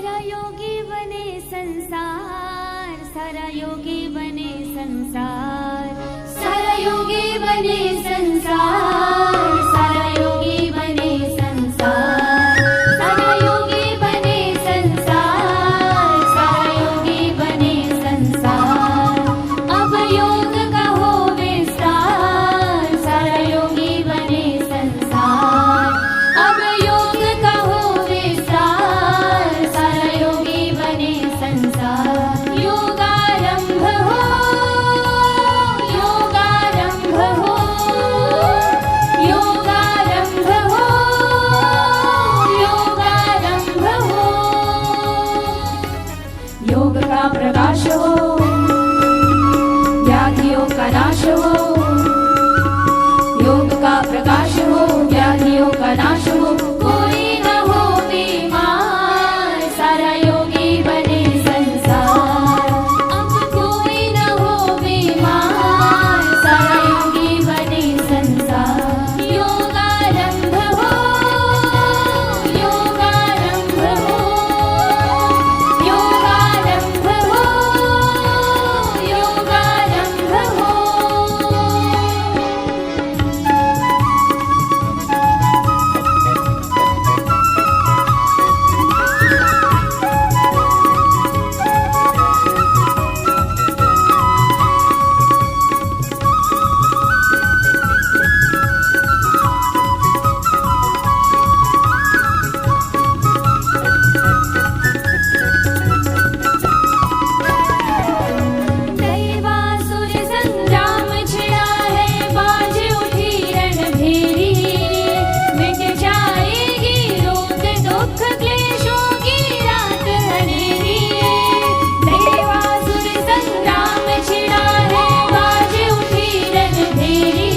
सारा योगी बने संसार, सारा योगी बने संसार, सारा योगी बने संसार, सारा योगी बने संसार, सारा योगी बने संसार, सारा योगी बने संसार। अब योग का हो विस्तार, सारा योगी बने संसार, अब योग का हो विस्तार, सारा योगी बने संसार। योगारंभ हो, योगारंभ हो, योगारंभ हो, योगारंभ हो। योग का प्रकाश हो, व्याधियों का नाश हो, योग का प्रकाश हो, व्याधियों का नाश हो। कोई न हो बीमार, सारा योगी बने संसार। अब कोई न हो बीमार, सारा योगी बने संसार। योगारंभ हो, योगारंभ हो, योगारंभ हो, योगारंभ हो। दैवासुर संग्राम छिड़ा है, बाज उठी रणभेरी। मिट जाएगी रोग दुख क्लेशों की रात अंधेरी। दैवासुर संग्राम छिड़ा है, बाज उठी रणभेरी।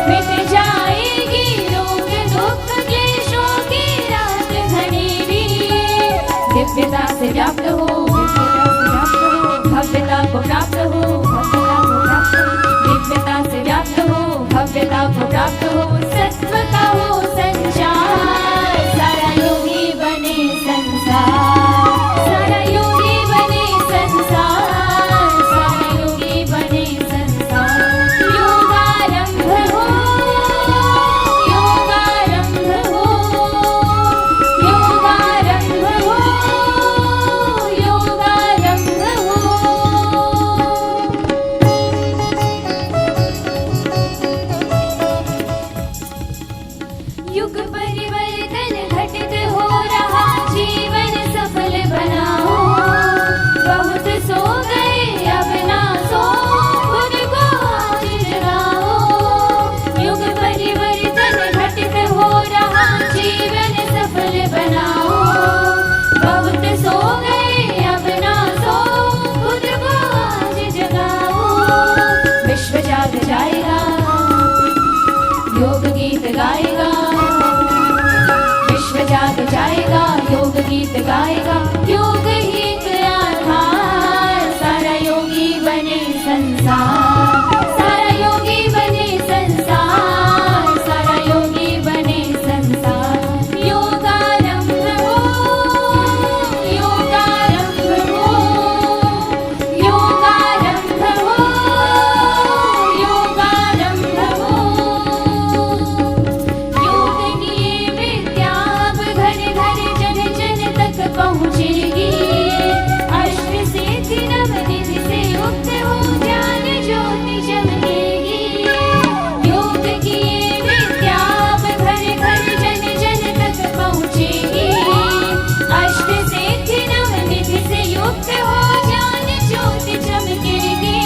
मिट जाएगी रोग दुख क्लेशों की रात अंधेरी। दिव्यता से व्याप्त हो, भव्यता को प्राप्त हो, दिव्यता से व्याप्त हो, भव्यता को प्राप्त हो। सत्व का हो संचार, सारा योगी बने संसार, सारा योगी बने संसार, सारा योगी बने संसार। योगारंभ हो, योगारंभ हो, योगारंभ हो, योगारंभ हो। युग परिवर्तन घटित हो रहा, जीवन सफल बनाओ। बहुत सो गए अब ना सो, खुद को आज जगाओ। युग परिवर्तन घटित हो रहा, जीवन सफल बनाओ। बहुत सो गए अब ना सो, खुद को आज जगाओ। विश्व जाग जाएगा, योग गीत गाएगा। विश्व जाग जाएगा, योग गीत गाएगा। योग ही एक आधार, सारा योगी बने संसार, सारा योगी बने संसार, सारा योगी बने संसार। योगारंभ हो, योगारंभ हो, योगारंभ हो, योगारंभ हो। योग की ये विद्या अब घर घर जन जन तक पहुँचेगी। अष्ट सिद्धि नवनिधि से युक्त हो, ज्ञान ज्योति चमकेगी। योग की ये विद्या अब घर घर जन जन तक पहुँचेगी। अष्ट सिद्धि नवनिधि से युक्त हो, ज्ञान ज्योति चमकेगी।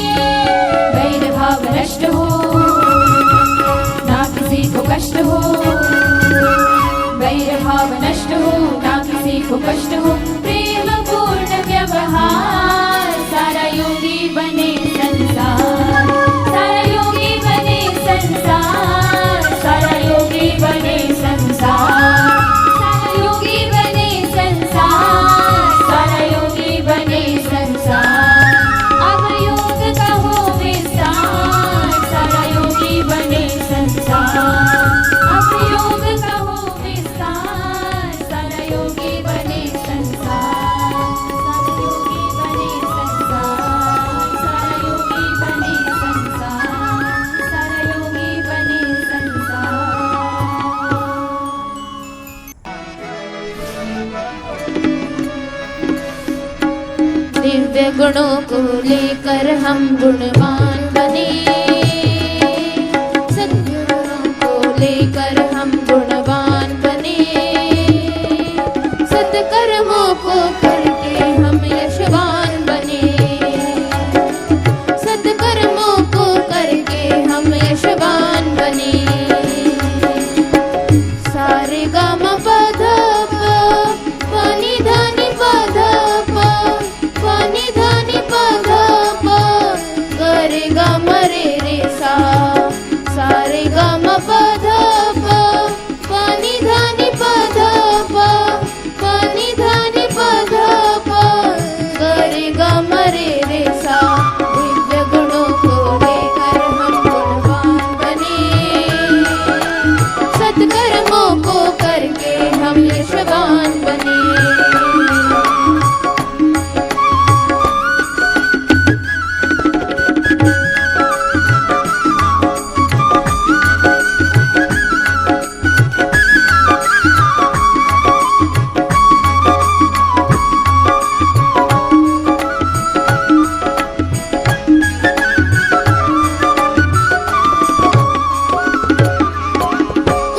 वैर भाव नष्ट हो, ना किसी को कष्ट हो। वैर भाव नष्ट हो, ना किसी को कष्ट हो। प्रेम पूर्ण व्यवहार, सारा योगी बने संसार, सारा योगी बने संसार, सारा योगी बने संसार, सारा योगी बने संसार, सारा योगी बने संसार। अब योग का हो विस्तार, सारा योगी बने संसार। अब योग का हो विस्तार, सारा योगी बने संसार। दिव्य गुणों को लेकर हम गुणवान बने, सद्गुणों को लेकर हम गुणवान बने, सत्कर्मों को करके हम यशवान बने, सत्कर्मों को करके हम यशवान बने। सारे गा म प ध प प नि ध नि प ध प प नि ध नि प ध प ग रे ग म रे रे सा। सारे ग म प ध प प नि ध नि प ध प प नि ध नि प ध प ग रे ग म रे रे सा। दिव्य गुणों को लेकर हम गुणवान बने, सत्कर्मों को करके हम यशवान बने।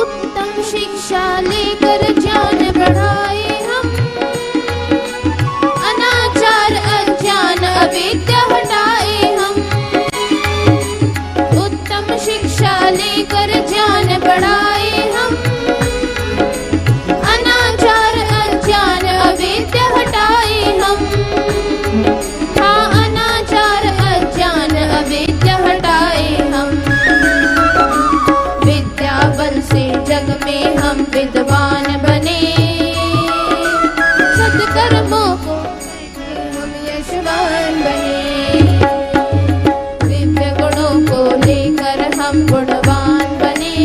उत्तम शिक्षा लेकर ज्ञान बढ़ाए हम, अनाचार अज्ञान अविद्या हटाए हम। उत्तम शिक्षा लेकर ज्ञान बढ़ाए हम, अनाचार अज्ञान अविद्या हटाए हम। हाँ, अनाचार अज्ञान अविद्या हटाए हम। विद्या बल से जग में हम विद्वान बने, सत्कर्मों को करके हम यशवान बने। दिव्य गुणों को लेकर हम गुणवान बने,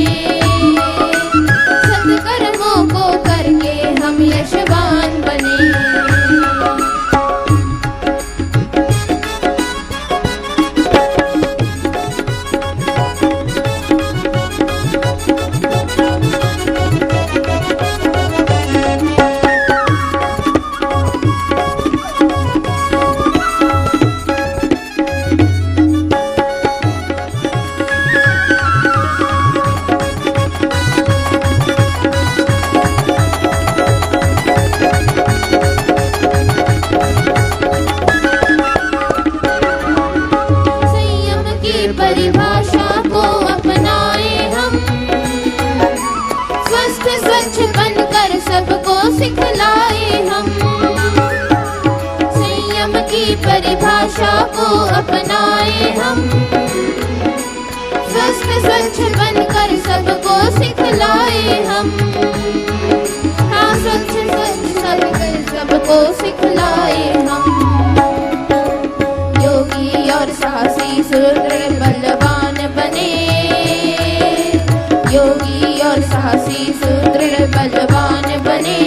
सत्कर्मों को करके हम यशवान बने। संयम की परिभाषा को अपनाए हम, स्वस्थ स्वच्छ बनकर सबको सिखलाए हम। संयम की परिभाषा को अपनाए हम, स्वस्थ स्वच्छ बनकर सबको सिखलाए हम। हाँ, स्वच्छ स्वच्छ बनकर सबको सिखलाए हम। योगी और साहसी सुदृढ़ बलवान बने, योगी और साहसी सुदृढ़ बलवान बने,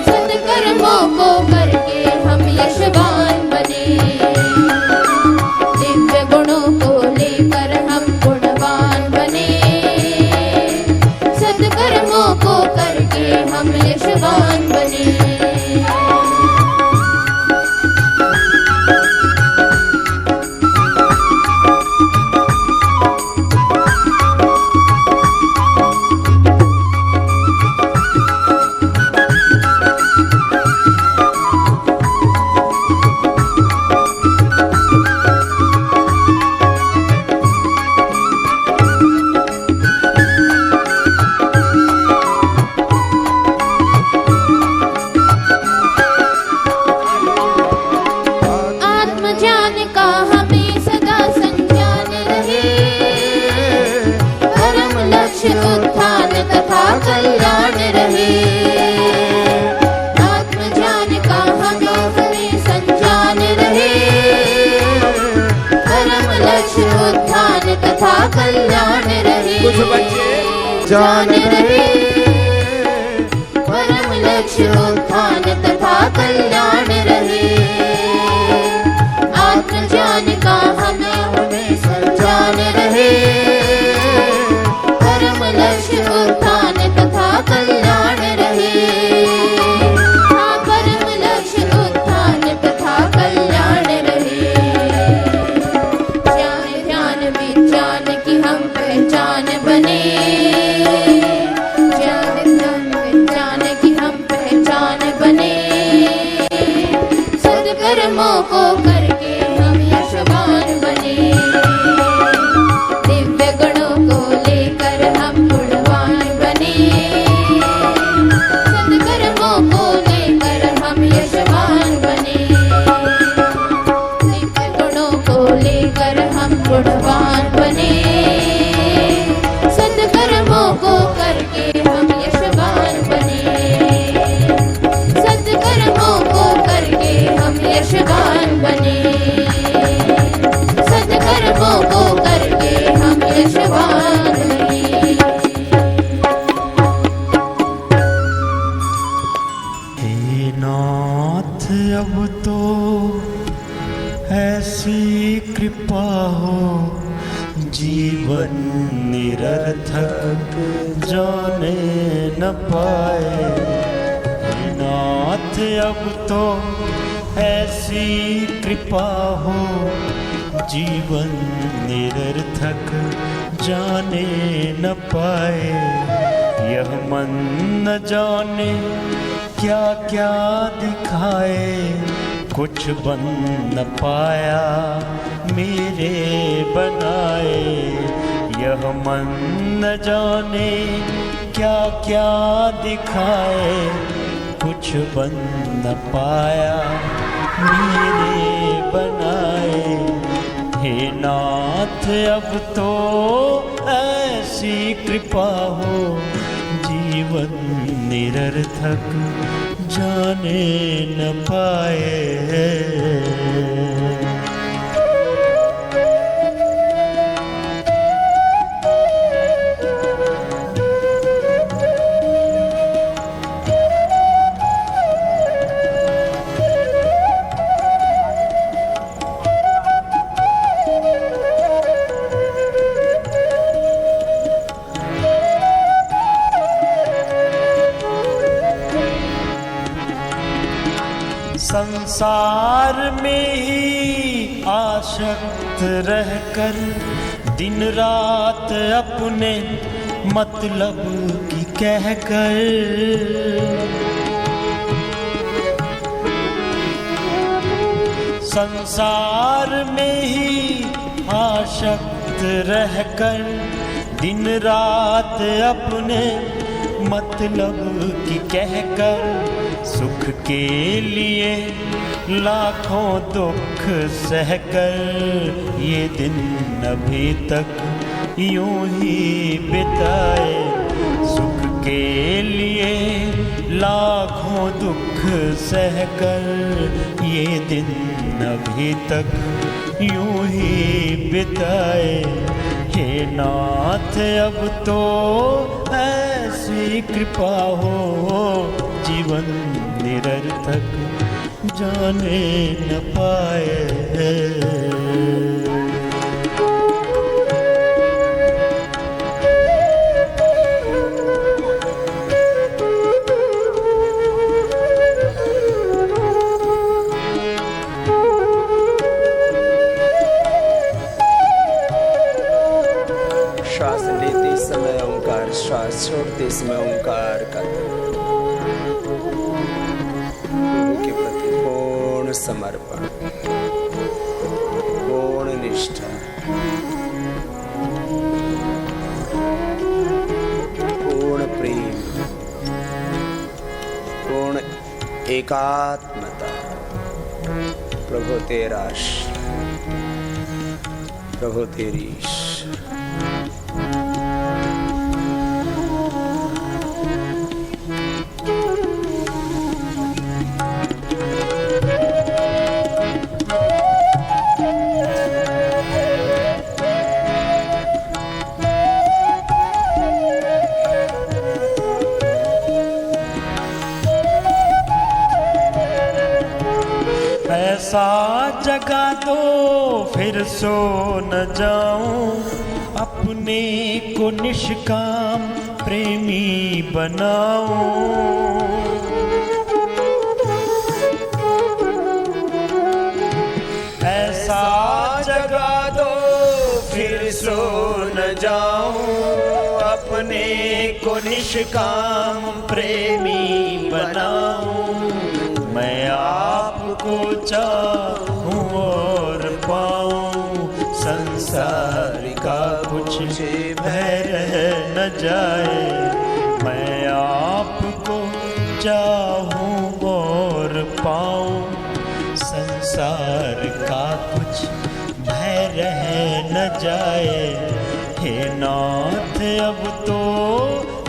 सत्कर्मों को करके हम यशवान बने। दिव्य गुणों को लेकर हम गुणवान बने, सत्कर्मों को करके हम यशवान बने। आत्मज्ञान का हमें सदा संज्ञान रहे, परम लक्ष्य उत्थान तथा कल्याण रहे। आत्मज्ञान का हमें संज्ञान रहे, परम लक्ष्य उत्थान तथा कल्याण रहे। कुछ बच्चे जान रहे, परम लक्ष्य उत्थान तथा कल्याण रहे। आत्मज्ञान का हमें संज्ञान रहे, परम लक्ष्य उत्थान तथा कल्याण रहे। हाँ, परम लक्ष्य उत्थान अब तो ऐसी कृपा हो, जीवन निरर्थक जाने न पाए। नाथ अब तो ऐसी कृपा हो, जीवन निरर्थक जाने न पाए। यह मन न जाने क्या क्या दिखाए, कुछ बन न पाया मेरे बनाए। यह मन न जाने क्या क्या दिखाए, कुछ बन न पाया मेरे बनाए। हे नाथ अब तो ऐसी कृपा हो, जीवन निरर्थक जाने न पाए। संसार में ही आसक्त रहकर, दिन रात अपने मतलब की कहकर, संसार में ही आसक्त रहकर, दिन रात अपने मतलब की कहकर, सुख के लिए लाखों दुख सहकर, ये दिन अभी तक यूं ही बिताए। सुख के लिए लाखों दुख सहकर, ये दिन अभी तक यूं ही बिताए। हे नाथ अब तो ऐसी कृपा हो, जीवन निरर्थक जाने न पाए। श्वास लेते समय ओंकार, श्वास छोड़ते समय ओंकार का गुरु के प्रति पूर्ण समर्पण, पूर्ण निष्ठा, पूर्ण प्रेम, पूर्ण एकात्मता। प्रभु तेरा प्रभु तेरी ऐसा जगा दो फिर सो न जाऊं, अपने को निष्काम प्रेमी बनाऊं। ऐसा जगा दो फिर सो न जाऊं, अपने को निष्काम प्रेमी बनाऊं। मैं आपको चाहूं और पाऊं, संसार का कुछ भय रह न जाए। मैं आपको चाहूं और पाऊं, संसार का कुछ भय रह न जाए। हे नाथ अब तो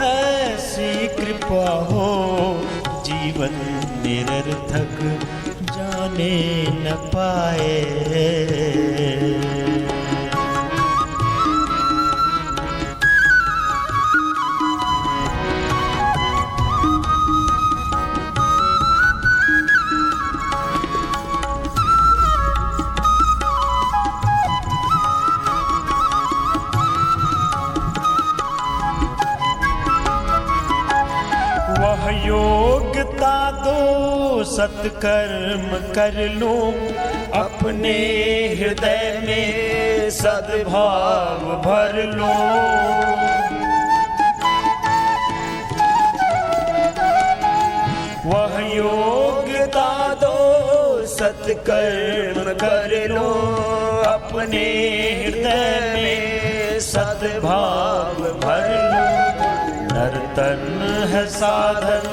ऐसी कृपा हो, जीवन निरर्थक जाने न पाए। दो सत्कर्म कर लूं, अपने हृदय में सद्भाव भर लूं। वह योग्यता दो सत्कर्म कर लो, अपने हृदय में सद्भाव भर लो। नर्तन है साधन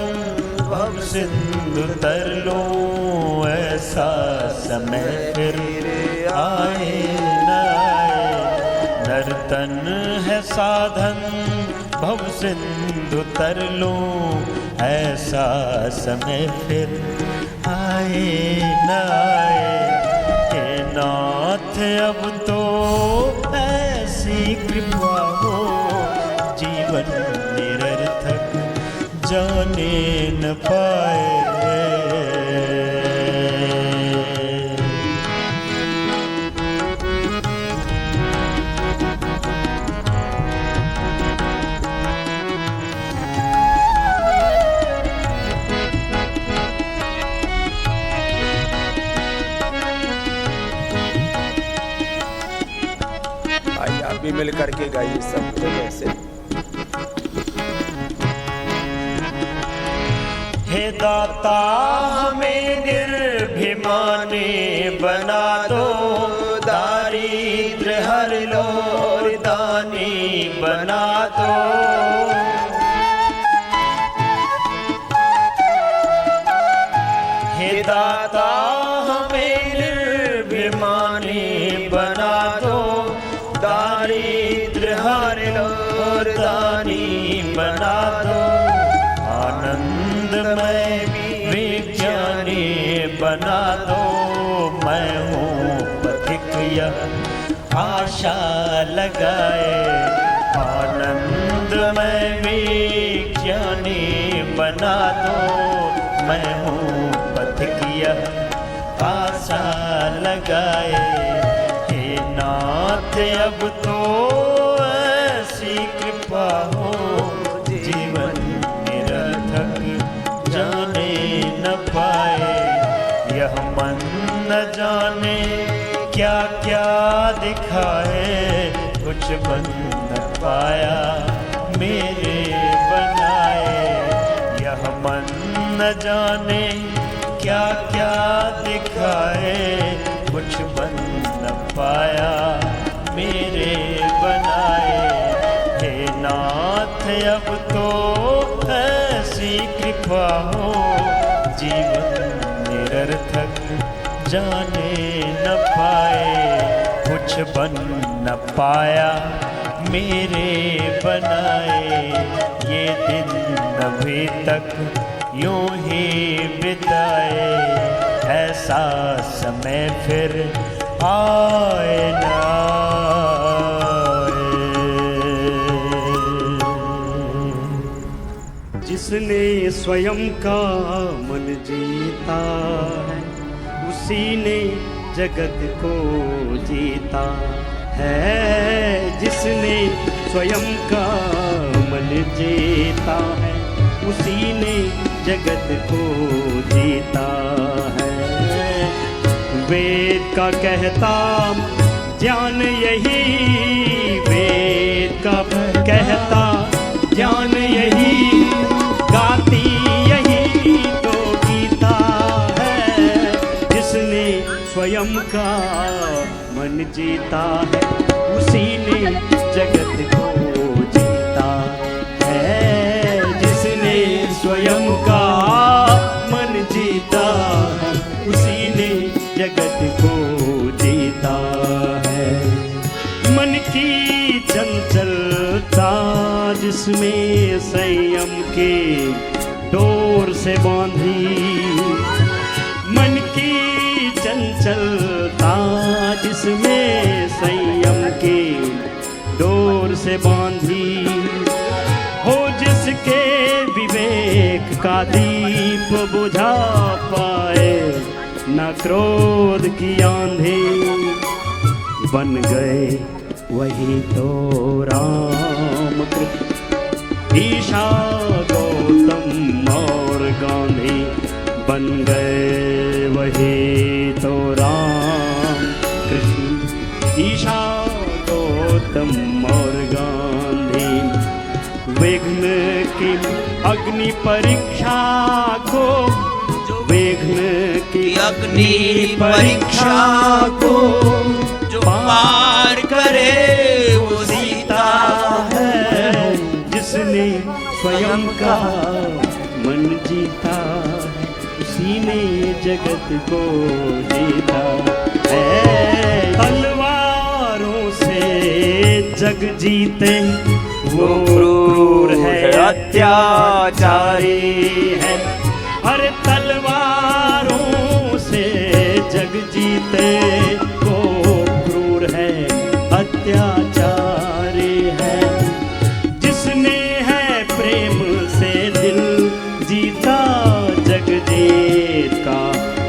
भव सिंधु तर लो, ऐसा समय फिर आए न आए। नर्तन है साधन भव सिंधु तर लो, ऐसा समय फिर आए न आए। हे नाथ अब तो ऐसी कृपा हो, जीवन निरर्थक जाने न पाए। भी मिल करके गाइए सब जगह से। हे दाता हमें निर्भिमानी बना दो, दारिद्र हर लो और दानी बना दो। हे दाता हमें निर्भिमानी बना दो, दारिद्र हर लो और दानी बना दो। आनंदमय विज्ञानी बना दो, मैं हूँ पथिक यह आशा लगाए। आनंदमय विज्ञानी बना दो, मैं हूँ पथिक यह आशा लगाए। नाथ अब तो ऐसी कृपा हो, जीवन निरर्थक जाने न पाए। यह मन न जाने क्या क्या दिखाए, कुछ बन न पाया मेरे बनाए। यह मन न जाने क्या क्या दिखाए, कुछ बन न पाया मेरे बनाए। हे नाथ अब तो ऐसी कृपा हो, जीवन निरर्थक जाने न पाए। कुछ बन न पाया मेरे बनाए। ये दिन अभी तक यूं ही बिताए, ऐसा समय फिर आए न आए। जिसने स्वयं का मन जीता है, उसी ने जगत को जीता है। जिसने स्वयं का मन जीता है, उसी ने जगत को जीता है। वेद का कहता ज्ञान यही, वेद का कहता ज्ञान यही, गाती यही तो गीता है। जिसने स्वयं का मन जीता है, उसी ने जगत को जीता है। जिसने स्वयं का मन जीता है, उसी ने जगत को जीता है। मन की चंचलता जिसमें संयम के डोर से बांधी, मन की चंचलता जिसमें संयम के डोर से बांधी, हो जिसके विवेक का दीप बुझा पाए, न क्रोध की आंधी बन गए वही तो राम कृष्ण। ईशा गौतम और गांधी बन गए वही तो राम कृष्ण ईशा गौतम और गांधी। विघ्न की अग्नि परीक्षा को, विघ्न की अग्नि परीक्षा को जो पार करे वो सीता है, जिसने स्वयं का मन जीता है, उसी ने जगत को जीता है। तलवारों से जग जीते वो क्रूर है, अत्याचारी है। अरे तलवारों से जग जीते वो क्रूर है, अत्याचारी है। जिसने है प्रेम से दिल जीता, जग जीत का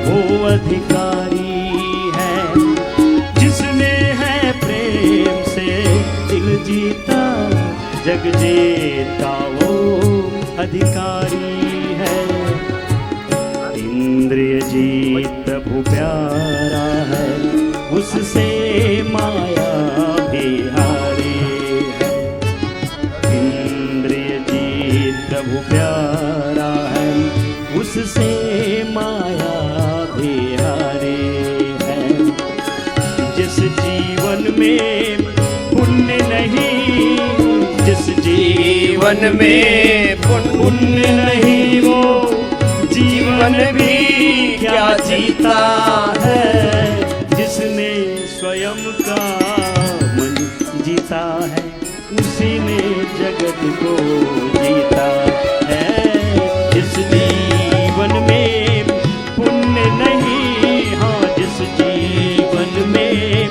वो अधिकारी है। जिसने है प्रेम से दिल जीता, जग जीत का वो अधिकारी है। इंद्रिय जीत प्रभु प्यारा है, उससे माया भी हारी है। इंद्रिय जीत प्रभु प्यारा है, उससे माया भी हारी है। जिस जीवन में पुण्य नहीं, जिस जीवन में पुण्य नहीं, वो जीवन भी क्या जीता है। जिसने स्वयं का मन जीता है, उसी ने जगत को जीता है। जिस जीवन में पुण्य नहीं, हाँ जिस जीवन में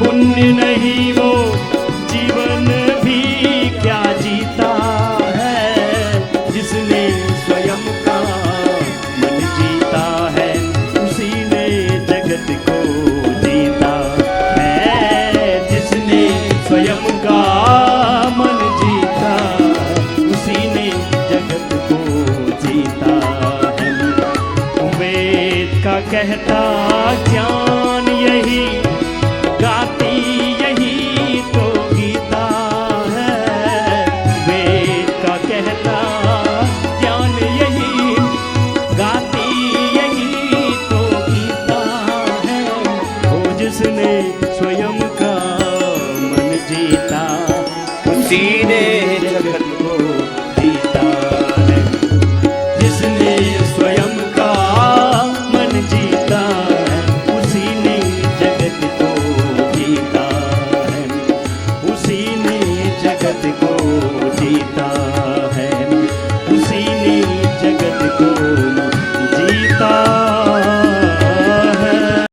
पुण्य नहीं, वो जीवन भी क्या जीता है। जिसने स्वयं का मन जीता है, उसी ने जगत को जीता है। जिसने स्वयं का मन जीता, उसी ने जगत को जीता है। वेद का कहता ज्ञान यही, गाती यही तो गीता है। वेद का कहता ज्ञान यही, गाती यही तो गीता है। वो जिसने स्वयं का मन जीता, उसी ने जगत को